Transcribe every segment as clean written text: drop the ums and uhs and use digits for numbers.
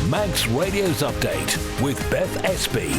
Manx Radio's Update with Beth Espy.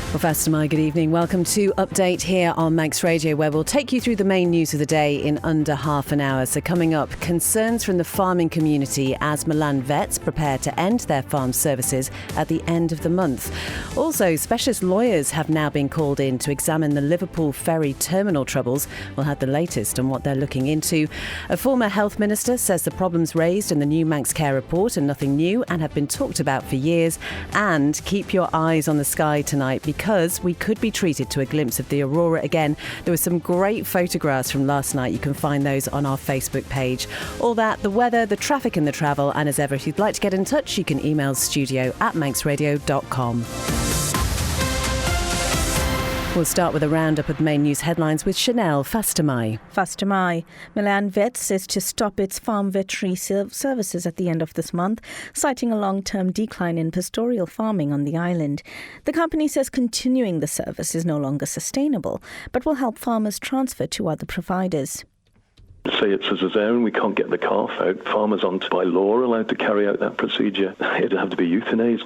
Well, Fastomy, good evening. Welcome to Update here on Manx Radio, where we'll take you through the main news of the day in under half an hour. So coming up, concerns from the farming community as Milan Vets prepare to end their farm services at the end of the month. Also, specialist lawyers have now been called in to examine the Liverpool Ferry Terminal troubles. We'll have the latest on what they're looking into. A former health minister says the problems raised in the new Manx Care report are nothing new and have been talked about for years. And keep your eyes on the sky tonight, because we could be treated to a glimpse of the aurora again. There were some great photographs from last night. You can find those on our Facebook page. All that, the weather, the traffic and the travel. And as ever, if you'd like to get in touch, you can email studio@manxradio.com. We'll start with a roundup of the main news headlines with Chanel Fastomy. Milan Vets says to stop its farm veterinary services at the end of this month, citing a long-term decline in pastoral farming on the island. The company says continuing the service is no longer sustainable, but will help farmers transfer to other providers. Say it's a cesarean, we can't get the calf out. Farmers aren't by law allowed to carry out that procedure. It'd have to be euthanized.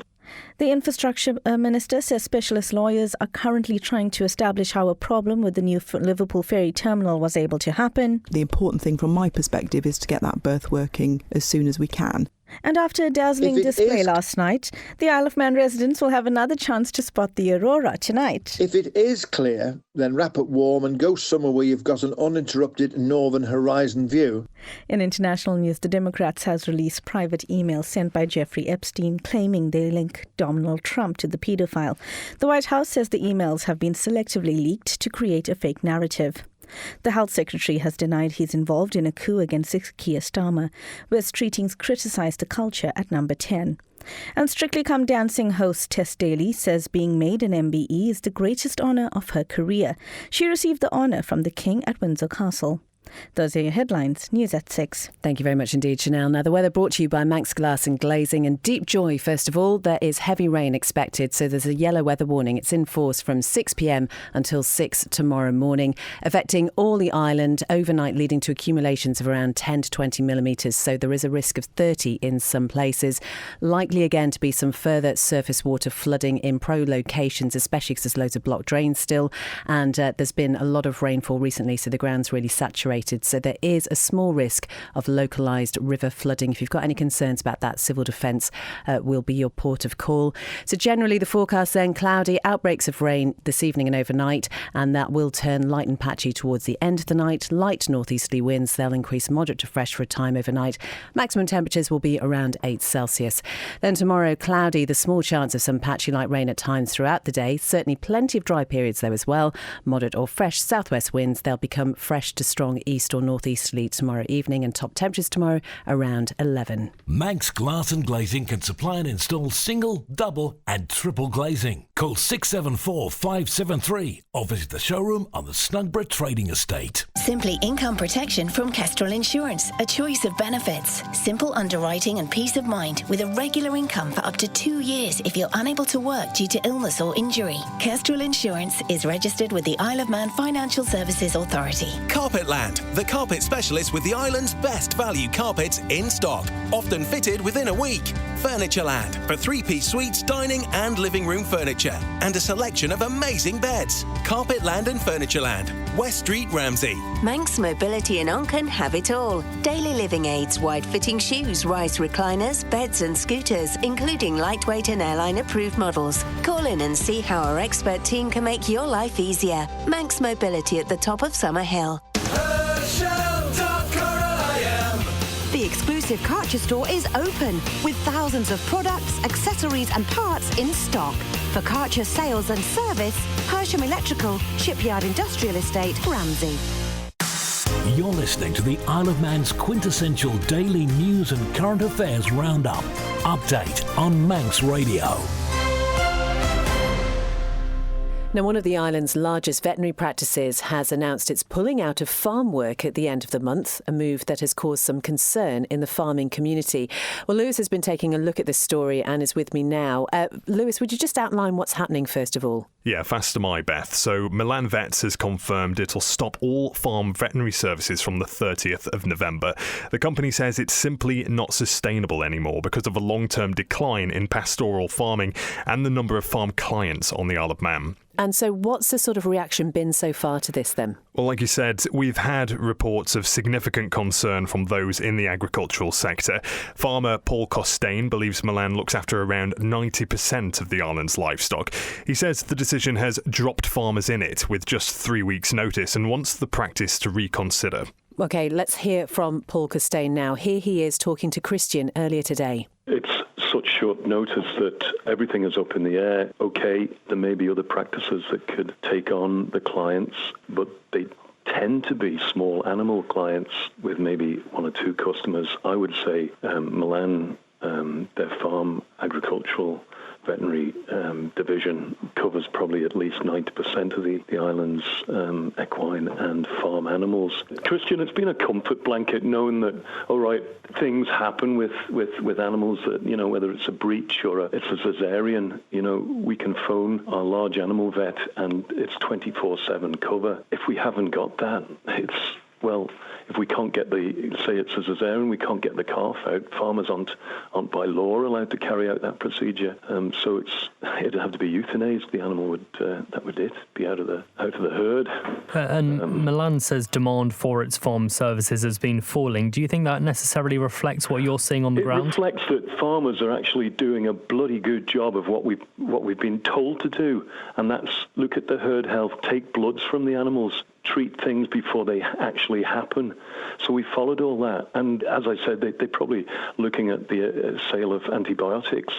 The infrastructure minister says specialist lawyers are currently trying to establish how a problem with the new Liverpool Ferry Terminal was able to happen. The important thing from my perspective is to get that berth working as soon as we can. And after a dazzling display last night, the Isle of Man residents will have another chance to spot the aurora tonight. If it is clear, then wrap up warm and go somewhere where you've got an uninterrupted northern horizon view. In international news, the Democrats has released private emails sent by Jeffrey Epstein claiming they link Donald Trump to the paedophile. The White House says the emails have been selectively leaked to create a fake narrative. The Health Secretary has denied he's involved in a coup against Keir Starmer, where Streetings criticised the culture at number 10. And Strictly Come Dancing host Tess Daly says being made an MBE is the greatest honour of her career. She received the honour from the King at Windsor Castle. Those are your headlines. News at 6. Thank you very much indeed, Chanel. Now, the weather brought to you by Manx Glass and Glazing. And deep joy, first of all, there is heavy rain expected. So there's a yellow weather warning. It's in force from 6 p.m. until 6 tomorrow morning, affecting all the island overnight, leading to accumulations of around 10 to 20 millimetres. So there is a risk of 30 in some places. Likely again to be some further surface water flooding in locations, especially because there's loads of blocked drains still. And there's been a lot of rainfall recently, so the ground's really saturated. So there is a small risk of localised river flooding. If you've got any concerns about that, Civil Defence will be your port of call. So generally the forecast then, cloudy, outbreaks of rain this evening and overnight, and that will turn light and patchy towards the end of the night. Light northeasterly winds, they'll increase moderate to fresh for a time overnight. Maximum temperatures will be around 8 Celsius. Then tomorrow, cloudy, the small chance of some patchy light rain at times throughout the day. Certainly plenty of dry periods though as well. Moderate or fresh southwest winds, they'll become fresh to strong east or northeasterly tomorrow evening, and top temperatures tomorrow around 11. Manx Glass and Glazing can supply and install single, double and triple glazing. Call 674 573 or visit the showroom on the Snugborough Trading Estate. Simply income protection from Kestrel Insurance. A choice of benefits. Simple underwriting and peace of mind with a regular income for up to 2 years if you're unable to work due to illness or injury. Kestrel Insurance is registered with the Isle of Man Financial Services Authority. Carpetland, the carpet specialist with the island's best value carpets in stock, often fitted within a week. Furnitureland for 3-piece suites, dining and living room furniture, and a selection of amazing beds. Carpetland and Furnitureland, West Street, Ramsey. Manx Mobility in Onken have it all. Daily living aids, wide-fitting shoes, rise recliners, beds and scooters, including lightweight and airline-approved models. Call in and see how our expert team can make your life easier. Manx Mobility at the top of Summer Hill. The exclusive Karcher store is open with thousands of products, accessories and parts in stock. For Karcher sales and service, Hersham Electrical, Shipyard Industrial Estate, Ramsey. You're listening to the Isle of Man's quintessential daily news and current affairs roundup. Update on Manx Radio. Now, one of the island's largest veterinary practices has announced it's pulling out of farm work at the end of the month, a move that has caused some concern in the farming community. Well, Lewis has been taking a look at this story and is with me now. Lewis, would you just outline what's happening first of all? Yeah, fast am I, Beth. So Milan Vets has confirmed it'll stop all farm veterinary services from the 30th of November. The company says it's simply not sustainable anymore because of a long-term decline in pastoral farming and the number of farm clients on the Isle of Man. And so what's the sort of reaction been so far to this then? Well, like you said, we've had reports of significant concern from those in the agricultural sector. Farmer Paul Costain believes Milan looks after around 90% of the island's livestock. He says the decision has dropped farmers in it with just 3 weeks' notice and wants the practice to reconsider. OK, let's hear from Paul Costain now. Here he is talking to Christian earlier today. It's such short notice that everything is up in the air. OK, there may be other practices that could take on the clients, but they tend to be small animal clients with maybe one or two customers. I would say Milan, their farm agricultural veterinary division covers probably at least 90% of the island's equine and farm animals. Christian, it's been a comfort blanket knowing that, all right, things happen with animals that, you know, whether it's a breech or it's a cesarean, you know, we can phone our large animal vet and it's 24/7 cover. If we haven't got that, if we can't get say it's a cesarean, we can't get the calf out, farmers aren't by law allowed to carry out that procedure. So it'd have to be euthanized. The animal would be out of the herd. And Milan says demand for its farm services has been falling. Do you think that necessarily reflects what you're seeing on the ground? It reflects that farmers are actually doing a bloody good job of what we've been told to do, and that's look at the herd health, take bloods from the animals, treat things before they actually happen. So we followed all that. And as I said, they're probably looking at the sale of antibiotics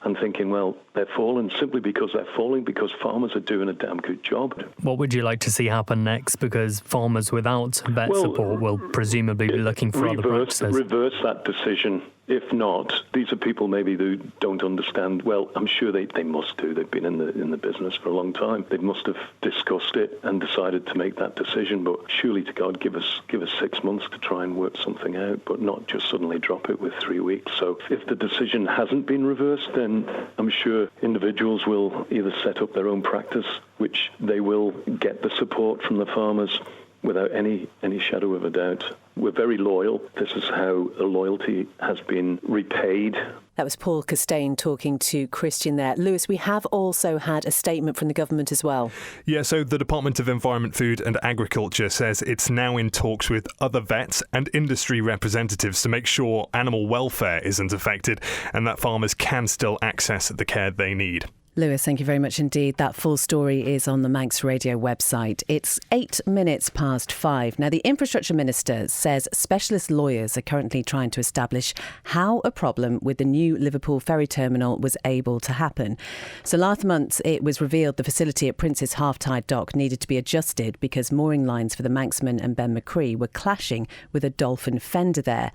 and thinking, well, they're falling simply because they're falling because farmers are doing a damn good job. What would you like to see happen next? Because farmers without vet support will presumably be looking for other practices. Reverse that decision. If not, these are people maybe who don't understand. Well, I'm sure they must do. They've been in the business for a long time. They must have discussed it and decided to make that decision. But surely to God, give us 6 months to try and work something out, but not just suddenly drop it with 3 weeks. So if the decision hasn't been reversed, then I'm sure individuals will either set up their own practice, which they will get the support from the farmers without any shadow of a doubt. We're very loyal. This is how a loyalty has been repaid. That was Paul Costain talking to Christian there. Lewis, we have also had a statement from the government as well. Yeah, so the Department of Environment, Food and Agriculture says it's now in talks with other vets and industry representatives to make sure animal welfare isn't affected and that farmers can still access the care they need. Lewis, thank you very much indeed. That full story is on the Manx Radio website. It's 8 minutes past 5. Now, the Infrastructure Minister says specialist lawyers are currently trying to establish how a problem with the new Liverpool Ferry Terminal was able to happen. So last month, it was revealed the facility at Prince's Half-Tide Dock needed to be adjusted because mooring lines for the Manxman and Ben Macree were clashing with a dolphin fender there.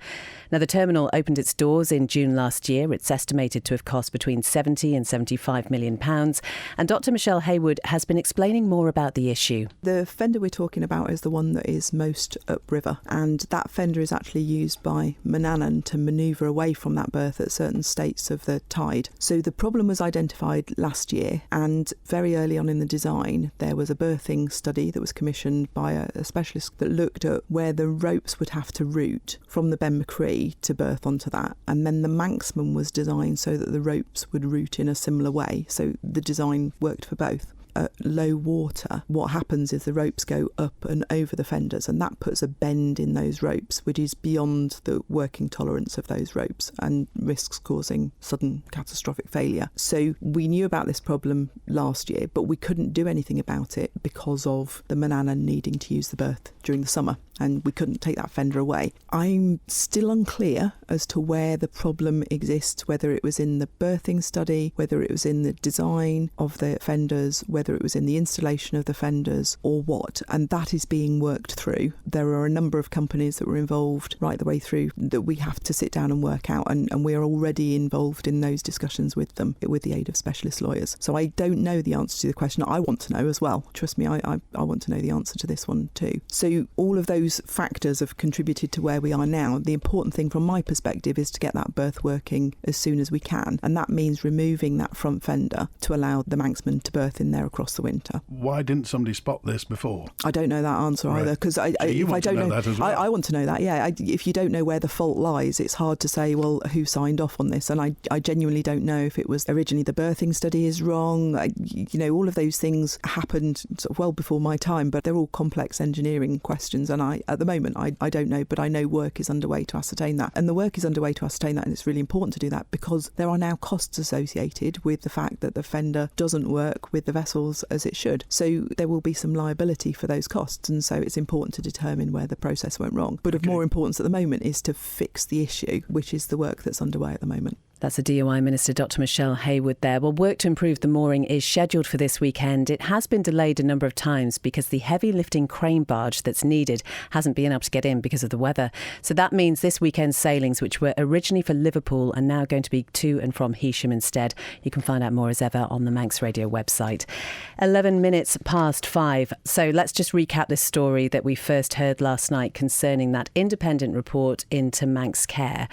Now, the terminal opened its doors in June last year. It's estimated to have cost between 70 and 75 million £1 and Dr Michelle Haywood has been explaining more about the issue. The fender we're talking about is the one that is most upriver, and that fender is actually used by Manannan to manoeuvre away from that berth at certain states of the tide. So the problem was identified last year, and very early on in the design there was a berthing study that was commissioned by a specialist that looked at where the ropes would have to route from the Ben Macree to berth onto that, and then the Manxman was designed so that the ropes would route in a similar way, so the design worked for both. At low water, what happens is the ropes go up and over the fenders, and that puts a bend in those ropes which is beyond the working tolerance of those ropes and risks causing sudden catastrophic failure. So we knew about this problem last year, but we couldn't do anything about it because of the Manannan needing to use the berth during the summer. and we couldn't take that fender away. I'm still unclear as to where the problem exists, whether it was in the berthing study, whether it was in the design of the fenders, whether it was in the installation of the fenders or what, and that is being worked through. There are a number of companies that were involved right the way through that we have to sit down and work out, and we are already involved in those discussions with them with the aid of specialist lawyers. So I don't know the answer to the question. I want to know as well. Trust me, I want to know the answer to this one too. So all of those factors have contributed to where we are now. The important thing from my perspective is to get that berth working as soon as we can, and that means removing that front fender to allow the Manxmen to berth in there across the winter. Why didn't somebody spot this before? I don't know that answer either, because I want to know that as well. I want to know that, yeah. If you don't know where the fault lies, it's hard to say, well, who signed off on this? And I genuinely don't know if it was originally the berthing study is wrong. All of those things happened sort of well before my time, but they're all complex engineering questions, and at the moment I don't know, but I know work is underway to ascertain that. And the work is underway to ascertain that, and it's really important to do that because there are now costs associated with the fact that the fender doesn't work with the vessels as it should. So there will be some liability for those costs, and so it's important to determine where the process went wrong. But of more importance at the moment is to fix the issue, which is the work that's underway at the moment. That's the DOI Minister, Dr Michelle Haywood there. Well, work to improve the mooring is scheduled for this weekend. It has been delayed a number of times because the heavy lifting crane barge that's needed hasn't been able to get in because of the weather. So that means this weekend's sailings, which were originally for Liverpool, are now going to be to and from Heysham instead. You can find out more as ever on the Manx Radio website. 11 minutes past 5. So let's just recap this story that we first heard last night concerning that independent report into Manx Care.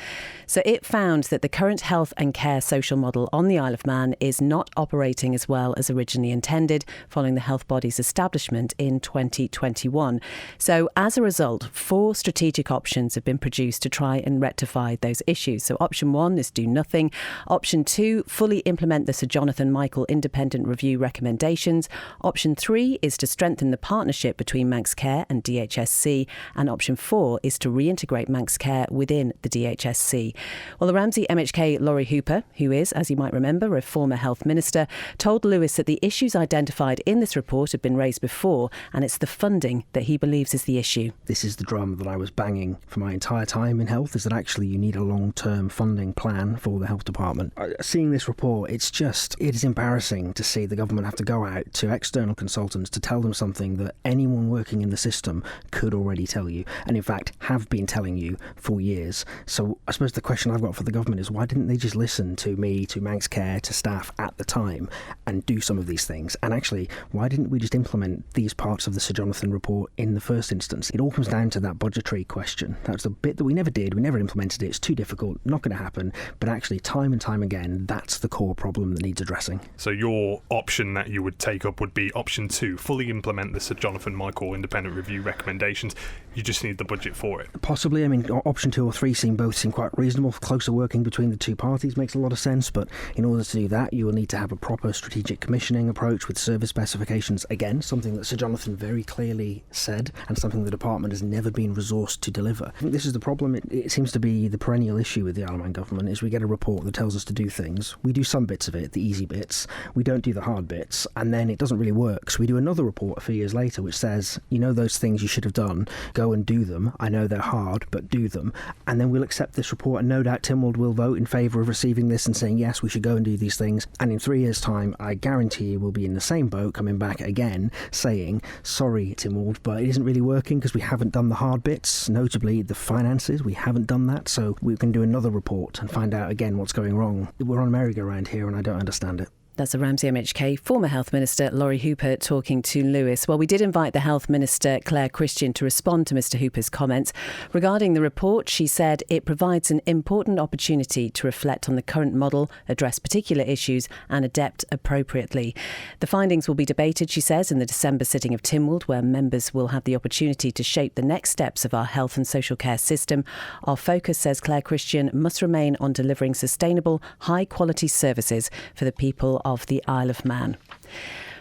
So it found that the current health and care social model on the Isle of Man is not operating as well as originally intended following the health body's establishment in 2021. So as a result, 4 strategic options have been produced to try and rectify those issues. So option 1 is do nothing. Option 2, fully implement the Sir Jonathan Michael independent review recommendations. Option 3 is to strengthen the partnership between Manx Care and DHSC. And option 4 is to reintegrate Manx Care within the DHSC. Well, the Ramsey MHK Laurie Hooper, who is, as you might remember, a former health minister, told Lewis that the issues identified in this report have been raised before, and it's the funding that he believes is the issue. This is the drum that I was banging for my entire time in health, is that actually you need a long-term funding plan for the health department. Seeing this report, it is embarrassing to see the government have to go out to external consultants to tell them something that anyone working in the system could already tell you, and in fact have been telling you for years. So I suppose the question I've got for the government is, why didn't they just listen to me, to Manx Care, to staff at the time and do some of these things? And actually, why didn't we just implement these parts of the Sir Jonathan report in the first instance? It all comes down to that budgetary question. That's the bit that we never did. We never implemented it. It's too difficult, not going to happen. But actually, time and time again, that's the core problem that needs addressing. So your option that you would take up would be option 2, fully implement the Sir Jonathan Michael independent review recommendations. You just need the budget for it. Possibly. I mean, option 2 or 3 seem quite reasonable. Closer working between the two parties makes a lot of sense, but in order to do that, you will need to have a proper strategic commissioning approach with service specifications. Again, something that Sir Jonathan very clearly said, and something the department has never been resourced to deliver. I think this is the problem. It seems to be the perennial issue with the Isle of Man government, is we get a report that tells us to do things. We do some bits of it, the easy bits. We don't do the hard bits, and then it doesn't really work. So we do another report a few years later which says, those things you should have done, go and do them. I know they're hard, but do them. And then we'll accept this report, and no doubt Tynwald will vote in favour of receiving this and saying, yes, we should go and do these things. And in 3 years' time, I guarantee you we'll be in the same boat, coming back again, saying, sorry, Tynwald, but it isn't really working because we haven't done the hard bits, notably the finances. We haven't done that, so we can do another report and find out again what's going wrong. We're on a merry-go-round here, and I don't understand it. That's the Ramsey MHK former Health Minister Laurie Hooper talking to Lewis. Well, we did invite the Health Minister Claire Christian to respond to Mr Hooper's comments. Regarding the report, she said it provides an important opportunity to reflect on the current model, address particular issues and adapt appropriately. The findings will be debated, she says, in the December sitting of Tynwald, where members will have the opportunity to shape the next steps of our health and social care system. Our focus, says Claire Christian, must remain on delivering sustainable, high-quality services for the people of the Isle of Man.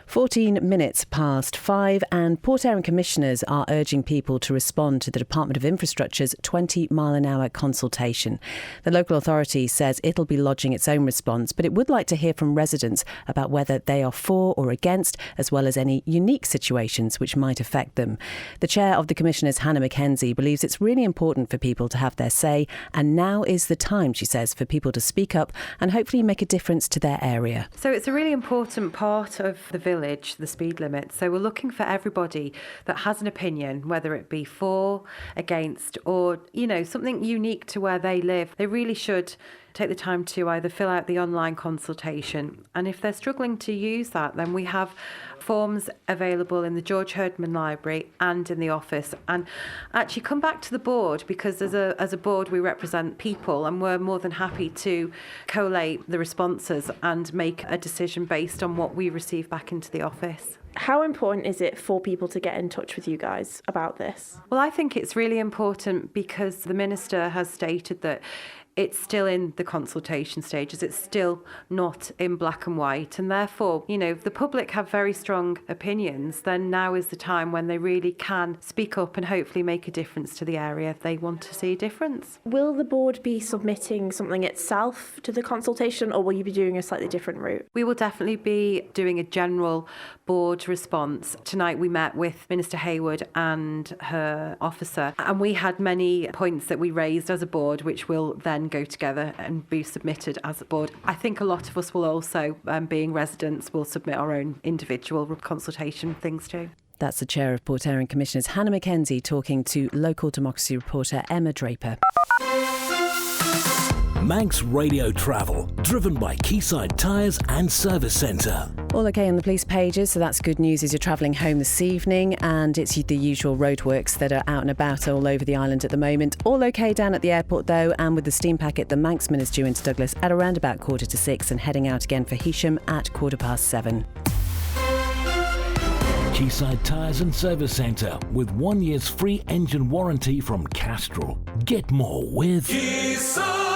14 minutes past 5, and Port Erin commissioners are urging people to respond to the Department of Infrastructure's 20-mile-an-hour consultation. The local authority says it'll be lodging its own response, but it would like to hear from residents about whether they are for or against, as well as any unique situations which might affect them. The chair of the commissioners, Hannah Mackenzie, believes it's really important for people to have their say, and now is the time, she says, for people to speak up and hopefully make a difference to their area. So it's a really important part of the village, the speed limit. So we're looking for everybody that has an opinion, whether it be for, against, or, something unique to where they live. They really should take the time to either fill out the online consultation. And if they're struggling to use that, then we have forms available in the George Herdman Library and in the office. And actually come back to the board, because as a board we represent people, and we're more than happy to collate the responses and make a decision based on what we receive back into the office. How important is it for people to get in touch with you guys about this? Well, I think it's really important because the Minister has stated that it's still in the consultation stages. It's still not in black and white. And therefore, if the public have very strong opinions, then now is the time when they really can speak up and hopefully make a difference to the area if they want to see a difference. Will the board be submitting something itself to the consultation, or will you be doing a slightly different route? We will definitely be doing a general board response. Tonight we met with Minister Hayward and her officer, and we had many points that we raised as a board, which will then go together and be submitted as a board. I think a lot of us will also, being residents, will submit our own individual consultation things too. That's the chair of Port Erin Commissioners, Hannah Mackenzie, talking to local democracy reporter Emma Draper. Manx Radio Travel, driven by Quayside Tyres and Service Centre. All okay on the police pages, so that's good news as you're travelling home this evening, and it's the usual roadworks that are out and about all over the island at the moment. All okay down at the airport though, and with the steam packet, the Manxman is due into Douglas at around about 5:45 and heading out again for Heysham at 7:15. Quayside Tyres and Service Centre with 1 year's free engine warranty from Castrol. Get more with Quayside.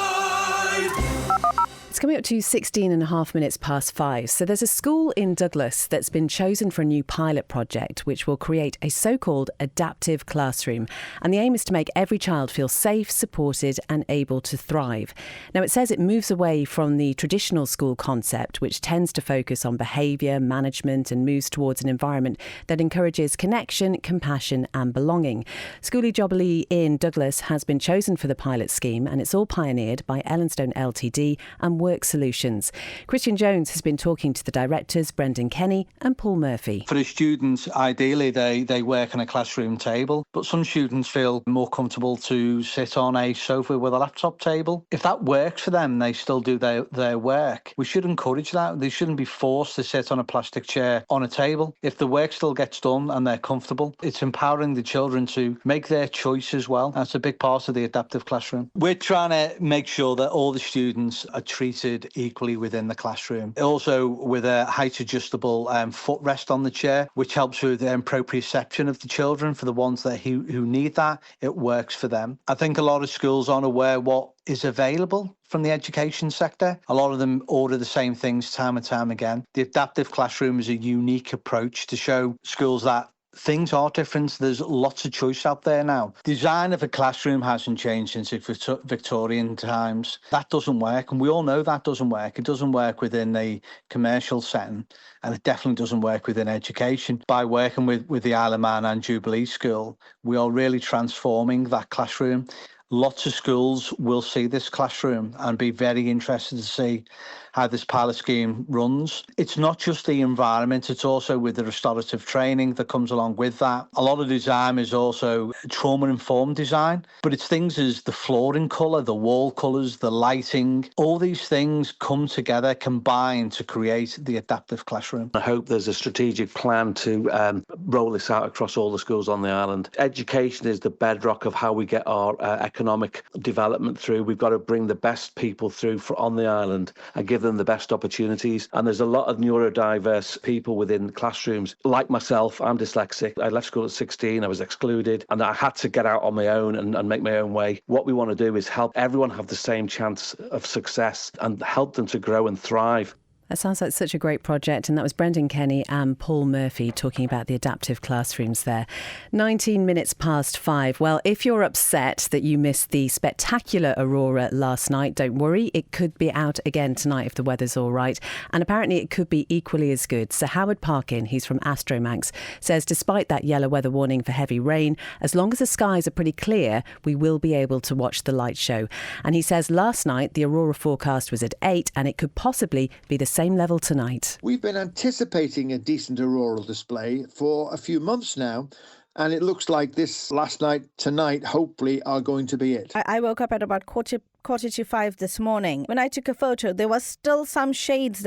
It's coming up to 16 and a half minutes past 5. So there's a school in Douglas that's been chosen for a new pilot project which will create a so-called adaptive classroom. And the aim is to make every child feel safe, supported and able to thrive. Now, it says it moves away from the traditional school concept, which tends to focus on behaviour, management and moves towards an environment that encourages connection, compassion and belonging. Schoolie Jobberly in Douglas has been chosen for the pilot scheme, and it's all pioneered by Ellenstone Ltd and Work Solutions. Christian Jones has been talking to the directors, Brendan Kenny and Paul Murphy. For the students, ideally they work on a classroom table, but some students feel more comfortable to sit on a sofa with a laptop table. If that works for them, they still do their work. We should encourage that. They shouldn't be forced to sit on a plastic chair on a table. If the work still gets done and they're comfortable, it's empowering the children to make their choice as well. That's a big part of the adaptive classroom. We're trying to make sure that all the students are treated equally within the classroom. Also with a height adjustable footrest on the chair, which helps with proprioception of the children. For the ones who need that, it works for them. I think a lot of schools aren't aware what is available from the education sector. A lot of them order the same things time and time again. The adaptive classroom is a unique approach to show schools that things are different. There's lots of choice out there now. Design of a classroom hasn't changed since Victorian times. That doesn't work, and we all know that doesn't work. It doesn't work within a commercial setting, and it definitely doesn't work within education. By working with the Isle of Man and Jubilee School, we are really transforming that classroom. Lots of schools will see this classroom and be very interested to see how this pilot scheme runs. It's not just the environment, it's also with the restorative training that comes along with that. A lot of design is also trauma-informed design, but it's things as the flooring colour, the wall colours, the lighting, all these things come together, combine to create the adaptive classroom. I hope there's a strategic plan to roll this out across all the schools on the island. Education is the bedrock of how we get our economic development through. We've got to bring the best people through on the island and give them the best opportunities. And there's a lot of neurodiverse people within classrooms. Like myself, I'm dyslexic. I left school at 16. I was excluded and I had to get out on my own and make my own way. What we want to do is help everyone have the same chance of success and help them to grow and thrive. That sounds like such a great project, and that was Brendan Kenny and Paul Murphy talking about the adaptive classrooms there. 19 minutes past 5. Well, if you're upset that you missed the spectacular aurora last night, don't worry, it could be out again tonight if the weather's all right, and apparently it could be equally as good. So Howard Parkin, he's from Astromanx, says despite that yellow weather warning for heavy rain, as long as the skies are pretty clear, we will be able to watch the light show. And he says last night the aurora forecast was at 8, and it could possibly be the same level tonight. We've been anticipating a decent auroral display for a few months now, and it looks like this last night, tonight, hopefully, are going to be it. I woke up at about quarter to 5 this morning. When I took a photo, there was still some shades,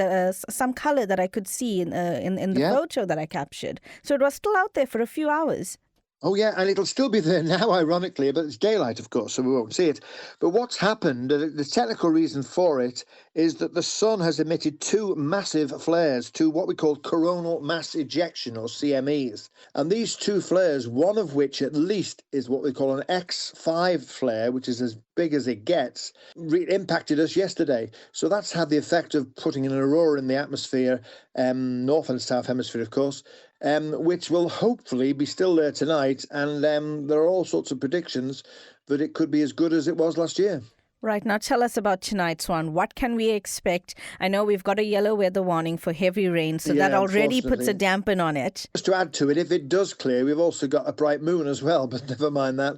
some colour that I could see in the photo that I captured. So it was still out there for a few hours. Oh, yeah, and it'll still be there now, ironically, but it's daylight, of course, so we won't see it. But what's happened, the technical reason for it, is that the sun has emitted 2 massive flares, 2 what we call coronal mass ejection, or CMEs. And these 2 flares, one of which at least is what we call an X5 flare, which is as big as it gets, impacted us yesterday. So that's had the effect of putting an aurora in the atmosphere, north and south hemisphere, of course, which will hopefully be still there tonight. And there are all sorts of predictions that it could be as good as it was last year. Right, now tell us about tonight's one. What can we expect? I know we've got a yellow weather warning for heavy rain, so that already puts a dampen on it. Just to add to it, if it does clear, we've also got a bright moon as well, but never mind that.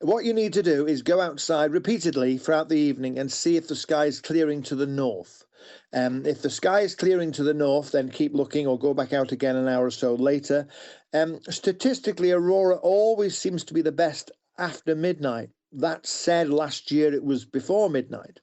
What you need to do is go outside repeatedly throughout the evening and see if the sky is clearing to the north. If the sky is clearing to the north, then keep looking or go back out again an hour or so later. Statistically, aurora always seems to be the best after midnight. That said, last year it was before midnight.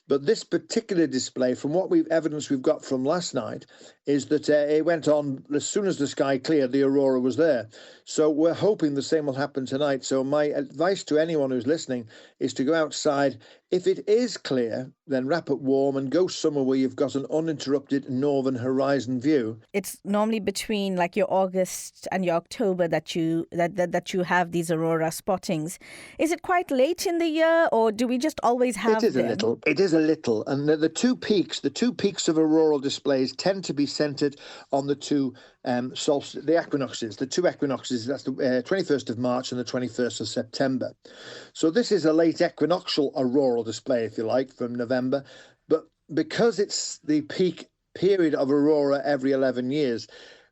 But this particular display, from what evidence we've got from last night, is that it went on as soon as the sky cleared, the aurora was there. So we're hoping the same will happen tonight. So my advice to anyone who's listening is to go outside. If it is clear, then wrap it warm and go somewhere where you've got an uninterrupted northern horizon view. It's normally between like your August and your October that you have these aurora spottings. Is it quite late in the year, or do we just always have them? It is a little. And the two peaks of auroral displays tend to be centred on the two the equinoxes, the 2 equinoxes. That's the 21st of March and the 21st of September. So this is a late equinoctial auroral display, if you like, from November. But because it's the peak period of aurora every 11 years,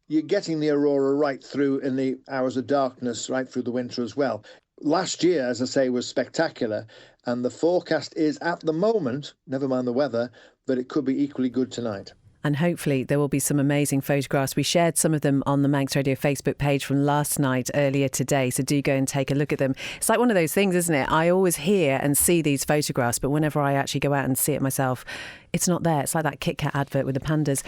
you're getting the aurora right through in the hours of darkness, right through the winter as well. Last year, as I say, was spectacular. And the forecast is, at the moment, never mind the weather, that it could be equally good tonight. And hopefully there will be some amazing photographs. We shared some of them on the Manx Radio Facebook page from last night, earlier today. So do go and take a look at them. It's like one of those things, isn't it? I always hear and see these photographs, but whenever I actually go out and see it myself, it's not there. It's like that Kit Kat advert with the pandas.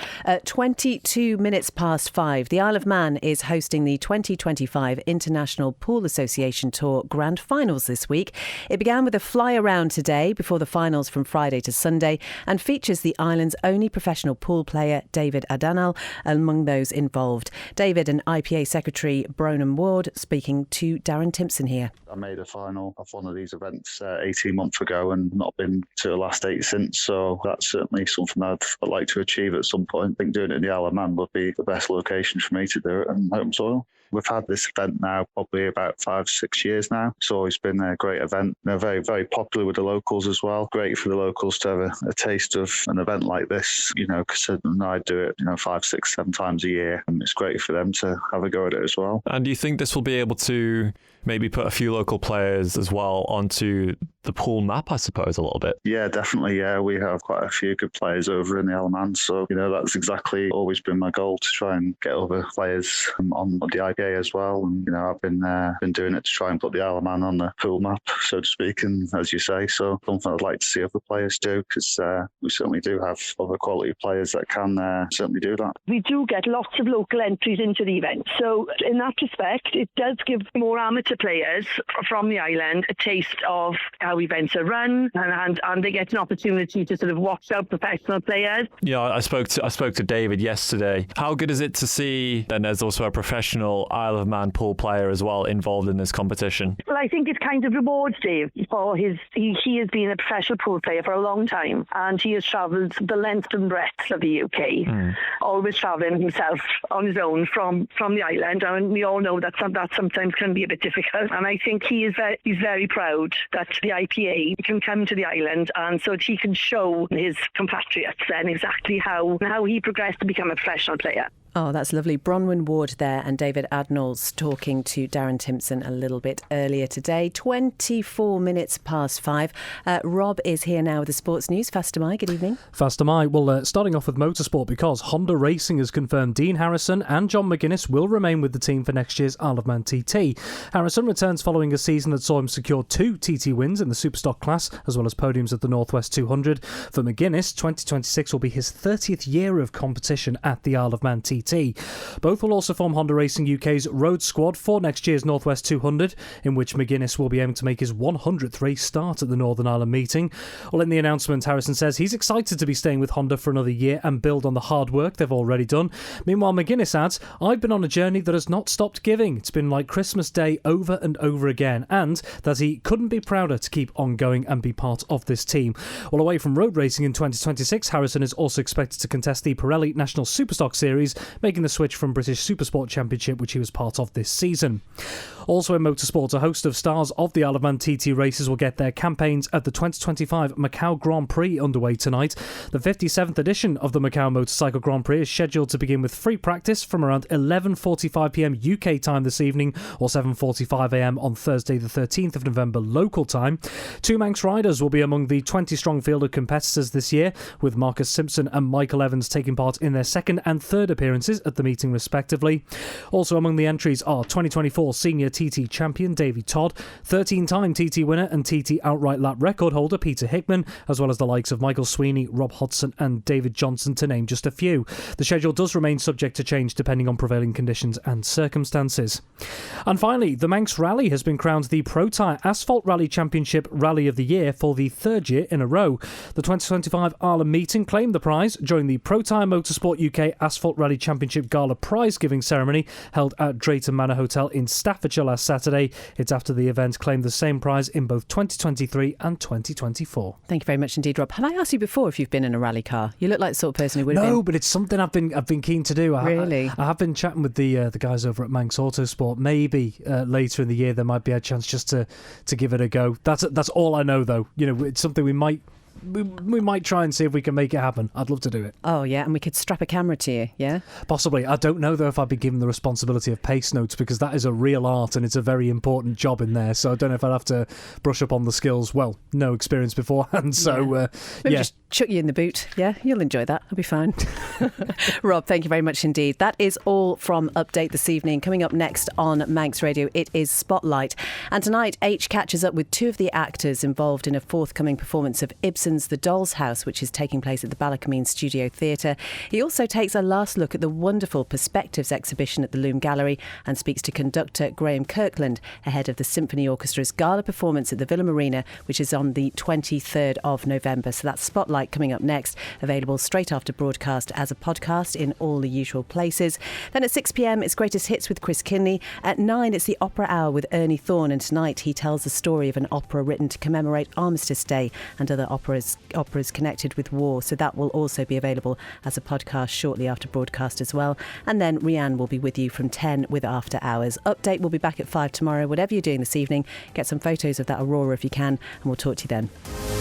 22 minutes past 5. The Isle of Man is hosting the 2025 International Pool Association Tour Grand Finals this week. It began with a fly around today before the finals from Friday to Sunday and features the island's only professional pool player, David Adanal, among those involved. David and IPA Secretary Bronham Ward speaking to Darren Timpson here. I made a final of one of these events 18 months ago and not been to the last 8 since, so that's certainly something I'd like to achieve at some point. I think doing it in the Isle of Man would be the best location for me to do it on home soil. We've had this event now probably about 5-6 years now. It's always been a great event. They're very, very popular with the locals as well. Great for the locals to have a taste of an event like this, because I do it, 5, 6, 7 times a year. And it's great for them to have a go at it as well. And do you think this will be able to maybe put a few local players as well onto the pool map, I suppose, a little bit? Yeah, definitely. Yeah, we have quite a few good players over in the Isle of Man. So, that's exactly always been my goal, to try and get other players on the IPA as well. And, I've been doing it to try and put the Isle of Man on the pool map, so to speak. And as you say, so something I'd like to see other players do, because we certainly do have other quality players that can certainly do that. We do get lots of local entries into the event. So in that respect, it does give more amateur players from the island a taste of how events are run, and they get an opportunity to sort of watch out professional players. Yeah, I spoke to David yesterday. How good is it to see then there's also a professional Isle of Man pool player as well involved in this competition? Well, I think it kind of rewards Dave for he has been a professional pool player for a long time, and he has travelled the length and breadth of the UK, always travelling himself on his own from the island, and we all know that sometimes can be a bit difficult. And I think he's very proud that the IPA can come to the island, and so that he can show his compatriots then exactly how he progressed to become a professional player. Oh, that's lovely. Bronwyn Ward there and David Adnall's talking to Darren Timpson a little bit earlier today. 24 minutes past 5. Rob is here now with the sports news. Faster Mai, good evening. Faster Mai. Well, starting off with motorsport, because Honda Racing has confirmed Dean Harrison and John McGuinness will remain with the team for next year's Isle of Man TT. Harrison returns following a season that saw him secure 2 TT wins in the Superstock class, as well as podiums at the Northwest 200. For McGuinness, 2026 will be his 30th year of competition at the Isle of Man TT. Both will also form Honda Racing UK's road squad for next year's Northwest 200, in which McGuinness will be aiming to make his 100th race start at the Northern Ireland meeting. Well, in the announcement, Harrison says he's excited to be staying with Honda for another year and build on the hard work they've already done. Meanwhile, McGuinness adds, "I've been on a journey that has not stopped giving. It's been like Christmas Day over and over again," and that he couldn't be prouder to keep on going and be part of this team. Well, away from road racing in 2026, Harrison is also expected to contest the Pirelli National Superstock Series, making the switch from British Supersport Championship, which he was part of this season. Also in motorsport, a host of stars of the Isle of Man TT races will get their campaigns at the 2025 Macau Grand Prix underway tonight. The 57th edition of the Macau Motorcycle Grand Prix is scheduled to begin with free practice from around 11:45pm UK time this evening, or 7:45am on Thursday the 13th of November local time. 2 Manx riders will be among the 20-strong field of competitors this year, with Marcus Simpson and Michael Evans taking part in their second and third appearances at the meeting respectively. Also among the entries are 2024 Senior TT Champion Davey Todd, 13-time TT winner and TT outright lap record holder Peter Hickman, as well as the likes of Michael Sweeney, Rob Hodson and David Johnson, to name just a few. The schedule does remain subject to change depending on prevailing conditions and circumstances. And finally, the Manx Rally has been crowned the Pro Tyre Asphalt Rally Championship Rally of the Year for the 3rd year in a row. The 2025 Ireland meeting claimed the prize during the Pro Tyre Motorsport UK Asphalt Rally Championship Gala prize-giving ceremony held at Drayton Manor Hotel in Staffordshire last Saturday. It's after the event claimed the same prize in both 2023 and 2024. Thank you very much indeed, Rob. Have I asked you before if you've been in a rally car? You look like the sort of person who would have been. No, but it's something I've been keen to do. Really? I have been chatting with the guys over at Manx Autosport. Maybe later in the year there might be a chance just to give it a go. That's all I know, though. You know, it's something we might try and see if we can make it happen. I'd love to do it. Oh, yeah, and we could strap a camera to you, yeah? Possibly. I don't know, though, if I'd be given the responsibility of pace notes, because that is a real art and it's a very important job in there. So I don't know if I'd have to brush up on the skills. Well, no experience beforehand, so Maybe just chuck you in the boot. Yeah, you'll enjoy that. I'll be fine. Rob, thank you very much indeed. That is all from Update this evening. Coming up next on Manx Radio, it is Spotlight. And tonight, H catches up with 2 of the actors involved in a forthcoming performance of Ibsen's The Doll's House, which is taking place at the Ballacameen Studio Theatre. He also takes a last look at the wonderful Perspectives exhibition at the Loom Gallery and speaks to conductor Graham Kirkland ahead of the Symphony Orchestra's gala performance at the Villa Marina, which is on the 23rd of November. So that's Spotlight coming up next, available straight after broadcast as a podcast in all the usual places. Then at 6pm, it's Greatest Hits with Chris Kinley. At 9, it's the Opera Hour with Ernie Thorne, and tonight he tells the story of an opera written to commemorate Armistice Day and other operas connected with war. So that will also be available as a podcast shortly after broadcast as well. And then Rianne will be with you from 10 with After Hours. Update will be back at 5 tomorrow. Whatever you're doing this evening, get some photos of that aurora if you can, and we'll talk to you then.